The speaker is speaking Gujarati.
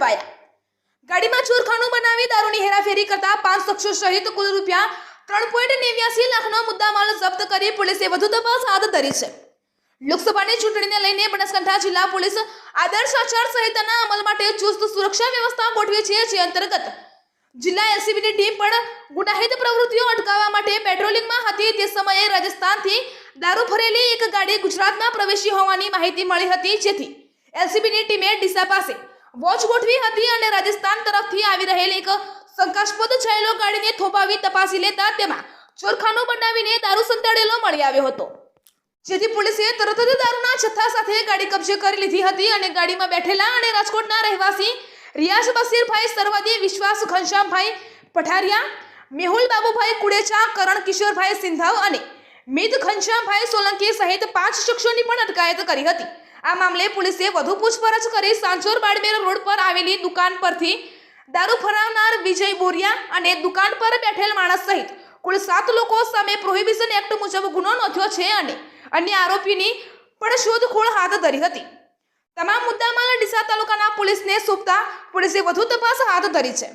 ઝડપાયા। ગાડીમાં ચોરખાનું બનાવી દારૂની હેરાફેરી કરતા 5 શખ્સો સહિત કુલ રૂપિયા 3.89 લાખનો મુદ્દામાલ જપ્ત કરી પોલીસે વધુ તપાસ હાથ ધરી છે। લોકસભાની ચૂંટણીને લઈને બનાસકાંઠા જિલ્લા પોલીસ આદર્શ આચાર સંહિતાના અમલ માટે ચુસ્ત સુરક્ષા વ્યવસ્થા ગોઠવી છે, જે અંતર્ગત જિલ્લા એલસીબીની ટીમ પણ ગુનાહિત પ્રવૃત્તિઓ અટકાવવા માટે પેટ્રોલિંગમાં હતી। તે સમયે રાજસ્થાનથી દારૂ ભરેલી એક ગાડી ગુજરાતમાં પ્રવેશી હોવાની માહિતી મળી હતી, જેથી એલસીબીની ટીમે ડીસા પાસે વોચ ગોઠવી હતી અને રાજસ્થાન તરફથી આવી રહેલી એક શંકાસ્પદ છેલ્લો ગાડીને થોભાવી તપાસી લેતા તેમાં ચોરખાનું બનાવીને દારૂ સંતાડેલો મળી આવ્યો હતો, જેથી પોલીસે તરત જ દારૂના જથ્થા સાથે ગાડી કબજે કરી લીધી હતી અને ગાડીમાં બેઠેલા અને રાજકોટના રહેવાસી રિયાઝ બસીરભાઈ સરવદી, વિશ્વાસ ઘનશ્યામભાઈ પઠારિયા, મેહુલ બાબુભાઈ કુડેચા, કરણ કિશોરભાઈ સિંધાવ અને મિત ઘનશ્યામભાઈ સોલંકી સહિત 5 શખ્સોની પણ અટકાયત કરી હતી। આ મામલે પોલીસે વધુ પૂછપરછ કરી સાંચોર બાડમેર રોડ પર આવેલી દુકાન પરથી દારૂ ફરાવનાર વિજય બોરિયા અને દુકાન પર બેઠેલ માણસ સહિત કુલ 7 લોકો સામે પ્રોહિબિશન એક્ટ મુજબ ગુનો નોંધ્યો છે અને અન્ય આરોપીની પણ શોધખોળ હાથ ધરી હતી। તમામ મુદ્દામાલ ડીસા તાલુકાના પોલીસને સોંપતા પોલીસે વધુ તપાસ હાથ ધરી છે।